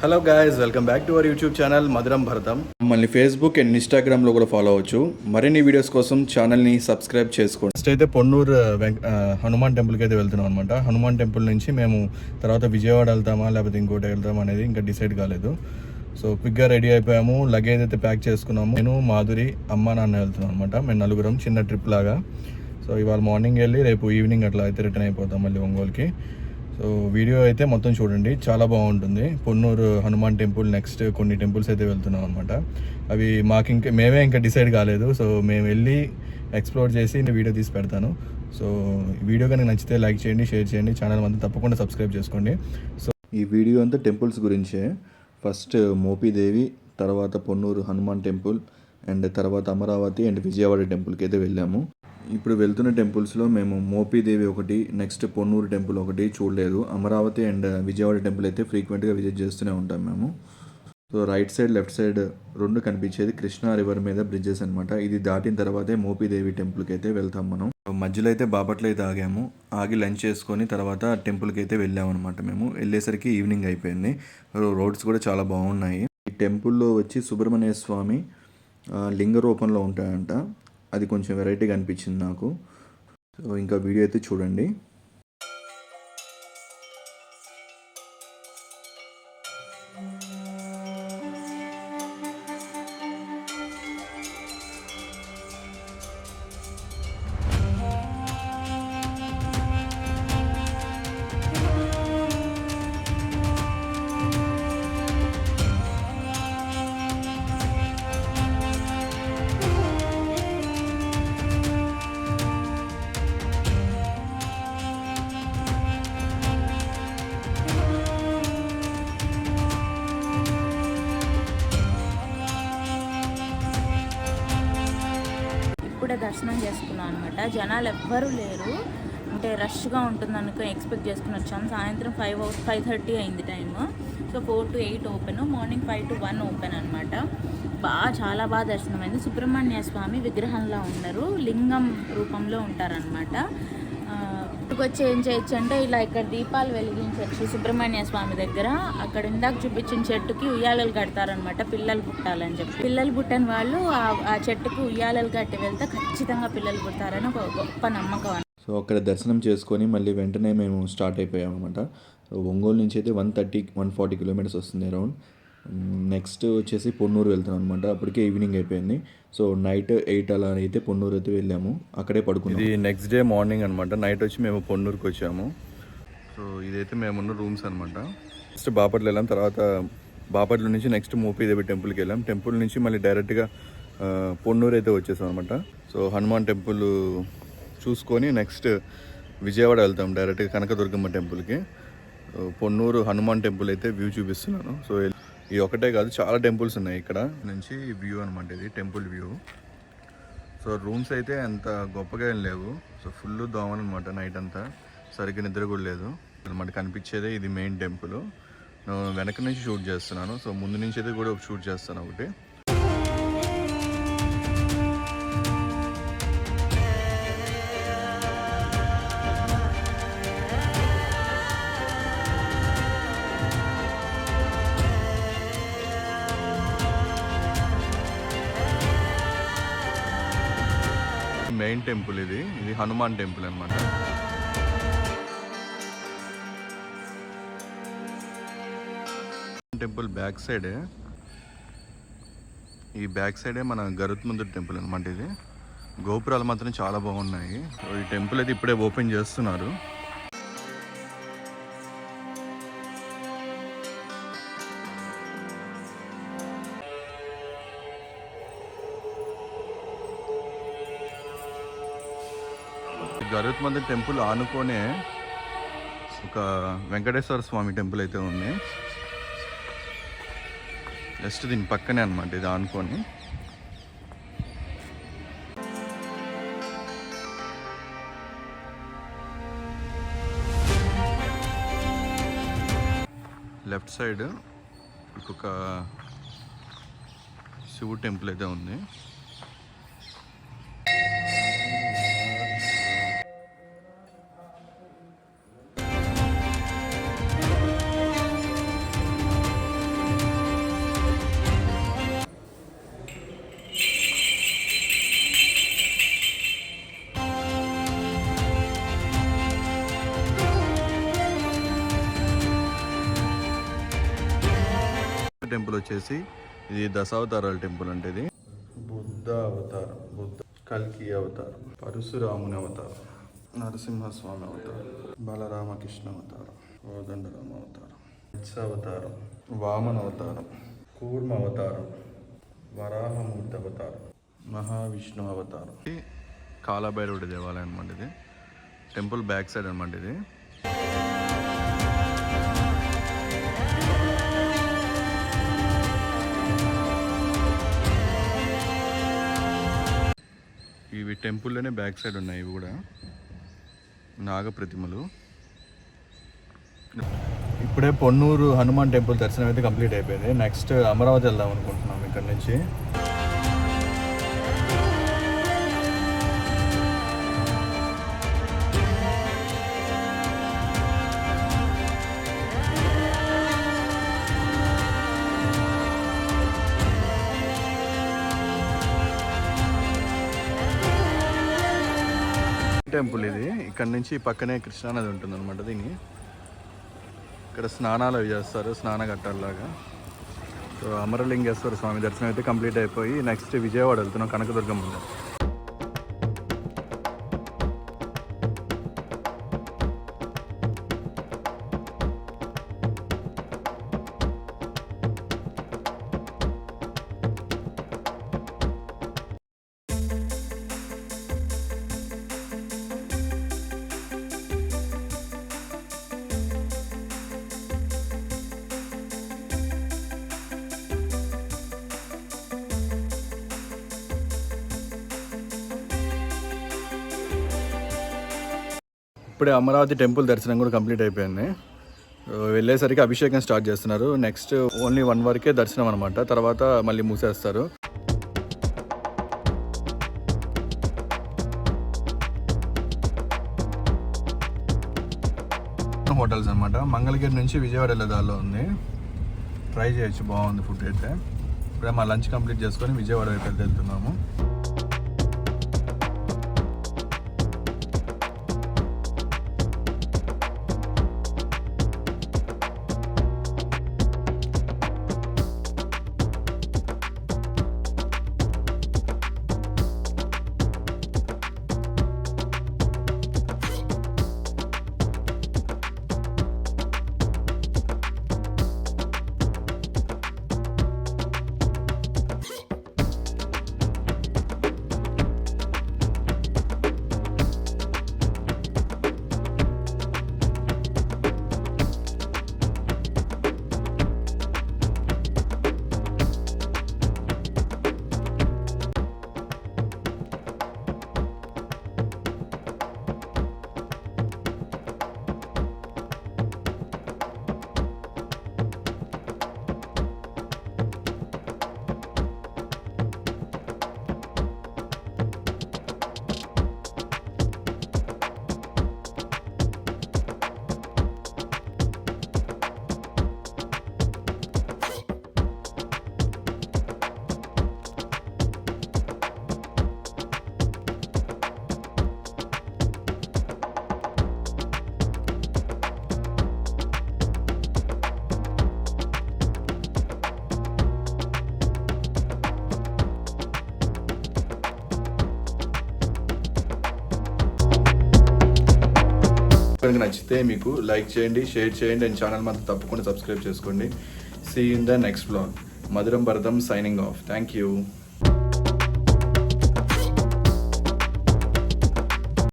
Hello guys, welcome back to our YouTube channel మధురం భరతం. మళ్ళీ ఫేస్బుక్ అండ్ ఇన్స్టాగ్రామ్లో కూడా ఫాలో అవ్వచ్చు. మరిన్ని వీడియోస్ కోసం ఛానల్ని సబ్స్క్రైబ్ చేసుకోండి. ఫస్ట్ అయితే పొన్నూరు హనుమాన్ టెంపుల్కి అయితే వెళ్తున్నాం అనమాట. హనుమాన్ టెంపుల్ నుంచి మేము తర్వాత విజయవాడ వెళ్తామా లేకపోతే ఇంకోటి వెళ్తామా అనేది ఇంకా డిసైడ్ కాలేదు. సో క్విక్గా రెడీ అయిపోయాము, లగేజ్ అయితే ప్యాక్ చేసుకున్నాము. నేను, మాధురి, అమ్మ, నాన్న వెళ్తున్నాం అనమాట. మేము నలుగురం చిన్న ట్రిప్ లాగా. సో ఇవాళ మార్నింగ్ వెళ్ళి రేపు ఈవినింగ్ అట్లా అయితే రిటర్న్ అయిపోతాం మళ్ళీ ఒంగోలుకి. సో వీడియో అయితే మొత్తం చూడండి, చాలా బాగుంటుంది. పొన్నూరు హనుమాన్ టెంపుల్, నెక్స్ట్ కొన్ని టెంపుల్స్ అయితే వెళ్తున్నాం అనమాట. అవి మేమే ఇంకా డిసైడ్ కాలేదు. సో మేము వెళ్ళి ఎక్స్ప్లోర్ చేసి వీడియో తీసి పెడతాను. సో ఈ వీడియో కనుక నచ్చితే లైక్ చేయండి, షేర్ చేయండి, ఛానల్ అంతా తప్పకుండా సబ్స్క్రైబ్ చేసుకోండి. సో ఈ వీడియో అంతా టెంపుల్స్ గురించే. ఫస్ట్ మోపిదేవి, తర్వాత పొన్నూరు హనుమాన్ టెంపుల్, అండ్ తర్వాత అమరావతి అండ్ విజయవాడ టెంపుల్కి అయితే వెళ్ళాము. ఇప్పుడు వెళ్తున్న టెంపుల్స్లో మేము మోపిదేవి ఒకటి, నెక్స్ట్ పొన్నూరు టెంపుల్ ఒకటి చూడలేదు. అమరావతి అండ్ విజయవాడ టెంపుల్ అయితే ఫ్రీక్వెంట్గా విజిట్ చేస్తూనే ఉంటాం మేము. So right side, left side రెండు కనిపించేది కృష్ణా రివర్ మీద బ్రిడ్జెస్ అనమాట. ఇది దాటిన తర్వాతే మోపిదేవి టెంపుల్కి అయితే వెళ్తాం మనం. మధ్యలో అయితే బాపట్లో అయితే ఆగాము. ఆగి లంచ్ చేసుకొని తర్వాత టెంపుల్కి అయితే వెళ్ళాము అనమాట. మేము వెళ్ళేసరికి ఈవినింగ్ అయిపోయింది. రోడ్స్ కూడా చాలా బాగున్నాయి. ఈ టెంపుల్లో వచ్చి సుబ్రహ్మణ్య స్వామి లింగ రూపంలో ఉంటాయంట. అది కొంచెం వెరైటీగా అనిపించింది నాకు. సో ఇంకా వీడియో అయితే చూడండి. ఇప్పుడే దర్శనం చేసుకున్నాం అనమాట. జనాలు ఎవ్వరూ లేరు, అంటే రష్గా ఉంటుంది అనుకో ఎక్స్పెక్ట్ చేసుకుని వచ్చాము. సాయంత్రం 5:30 అయింది time. So 4 to 8 open, morning 5 to 1 open అనమాట. చాలా బాగా దర్శనం అయింది. సుబ్రహ్మణ్య స్వామి విగ్రహంలో ఉండరు, లింగం రూపంలో ఉంటారనమాట. వచ్చి ఏం చేయొచ్చు అంటే ఇలా ఇక్కడ దీపాలు వెలిగించవచ్చు సుబ్రహ్మణ్య స్వామి దగ్గర. అక్కడ ఇందాక చూపించిన చెట్టుకి ఉయ్యాలలు కడతారనమాట, పిల్లలు పుట్టాలని చెప్పి. పిల్లలు పుట్టని వాళ్ళు ఆ చెట్టుకు ఉయ్యాలలు కట్టి వెళ్తే ఖచ్చితంగా పిల్లలు పుడతారని ఒక గొప్ప నమ్మకం. సో అక్కడ దర్శనం చేసుకొని మళ్ళీ వెంటనే మేము స్టార్ట్ అయిపోయాం అనమాట. ఒంగోలు నుంచి అయితే 140 కిలోమీటర్స్ వస్తుంది అరౌండ్. నెక్స్ట్ వచ్చేసి పొన్నూరు వెళ్తున్నాం అనమాట. అప్పటికే ఈవినింగ్ అయిపోయింది. సో నైట్ 8 అలా అయితే పొన్నూరు అయితే వెళ్ళాము, అక్కడే పడుకున్నాం. ఇది నెక్స్ట్ డే మార్నింగ్ అనమాట. నైట్ వచ్చి మేము పొన్నూరుకి వచ్చాము. సో ఇదైతే మేమున్న రూమ్స్ అనమాట. నెక్స్ట్ బాపట్ల వెళ్ళాం, తర్వాత బాపట్ల నుంచి నెక్స్ట్ మోపిదేవి టెంపుల్కి వెళ్ళాం. టెంపుల్ నుంచి మళ్ళీ డైరెక్ట్గా పొన్నూరు అయితే వచ్చేసాం అనమాట. సో హనుమాన్ టెంపుల్ చూసుకొని నెక్స్ట్ విజయవాడ వెళ్తాం డైరెక్ట్గా కనకదుర్గమ్మ టెంపుల్కి. పొన్నూరు హనుమాన్ టెంపుల్ అయితే వ్యూ చూపిస్తున్నాను. సో ఈ ఒకటే కాదు, చాలా టెంపుల్స్ ఉన్నాయి ఇక్కడ నుంచి వ్యూ అనమాట. ఇది టెంపుల్ వ్యూ. సో రూమ్స్ అయితే అంత గొప్పగా ఏం లేవు. సో ఫుల్ దోమలు అనమాట. నైట్ అంతా సరిగ్గా నిద్ర కూడా లేదు అనమాట. కనిపించేదే ఇది మెయిన్ టెంపుల్. వెనక నుంచి షూట్ చేస్తున్నాను. సో ముందు నుంచి అయితే కూడా షూట్ చేస్తాను ఒకటి. మెయిన్ టెంపుల్ ఇది హనుమాన్ టెంపుల్ అనమాట. టెంపుల్ బ్యాక్ సైడే, ఈ బ్యాక్ సైడే మన గరుత్మంతుడి టెంపుల్ అనమాట. ఇది గోపురాలు మాత్రం చాలా బాగున్నాయి. ఈ టెంపుల్ అయితే ఇప్పుడే ఓపెన్ చేస్తున్నారు. గరుత్మంతుడి టెంపుల్ ఆనుకొనే ఒక వెంకటేశ్వర స్వామి టెంపుల్ అయితే ఉంది. జస్ట్ దీని పక్కనే అనమాట, ఇది ఆనుకొని. లెఫ్ట్ సైడ్ ఇంకొక శివుడు టెంపుల్ అయితే ఉంది. టెంపుల్ వచ్చేసి ఇది దశావతారాల టెంపుల్ అంటే ఇది బుద్ధ అవతారం, బుద్ధ కల్కి అవతారం, పరశురాముని అవతారం, నరసింహస్వామి అవతారం, బలరామకృష్ణ అవతారం, కోదండరామ అవతారం, మత్స్య అవతారం, వామన అవతారం, కూర్మ అవతారం, వరాహమూర్తి అవతారం, మహావిష్ణు అవతారం. కాలభైరవుడి దేవాలయం అనమాట ఇది. టెంపుల్ బ్యాక్ సైడ్ అనమాట ఇది. ఇవి టెంపుల్లోనే బ్యాక్ సైడ్ ఉన్నాయి. ఇవి కూడా నాగప్రతిమలు. ఇప్పుడే పొన్నూరు హనుమాన్ టెంపుల్ దర్శనం అయితే కంప్లీట్ అయిపోయింది. నెక్స్ట్ అమరావతి వెళ్దాం అనుకుంటున్నాం ఇక్కడ నుంచి. టెంపుల్ ఇది. ఇక్కడ నుంచి పక్కనే కృష్ణానది ఉంటుంది అనమాట. దీన్ని ఇక్కడ స్నానాలు అవి చేస్తారు, స్నానఘట్టాలలాగా. సో అమరలింగేశ్వర స్వామి దర్శనం అయితే కంప్లీట్ అయిపోయి నెక్స్ట్ విజయవాడ వెళ్తున్నాం, కనకదుర్గమ్మ. ఇప్పుడే అమరావతి టెంపుల్ దర్శనం కూడా కంప్లీట్ అయిపోయింది. వెళ్ళేసరికి అభిషేకం స్టార్ట్ చేస్తున్నారు. నెక్స్ట్ ఓన్లీ 1 వరకే దర్శనం అనమాట, తర్వాత మళ్ళీ మూసేస్తారు. హోటల్స్ అనమాట. మంగళగిరి నుంచి విజయవాడ వెళ్ళే దారిలో ఉంది. ట్రై చేయొచ్చు, బాగుంది ఫుడ్ అయితే. ఇప్పుడే మా లంచ్ కంప్లీట్ చేసుకొని విజయవాడ వైపు వెళ్తున్నాము. కనుక నచ్చితే మీకు లైక్ చేయండి, షేర్ చేయండి అండ్ ఛానల్ మాత్రం తప్పకుండా సబ్స్క్రైబ్ చేసుకోండి. See in the next vlog. మధురం భరతం సైనింగ్ ఆఫ్. Thank you.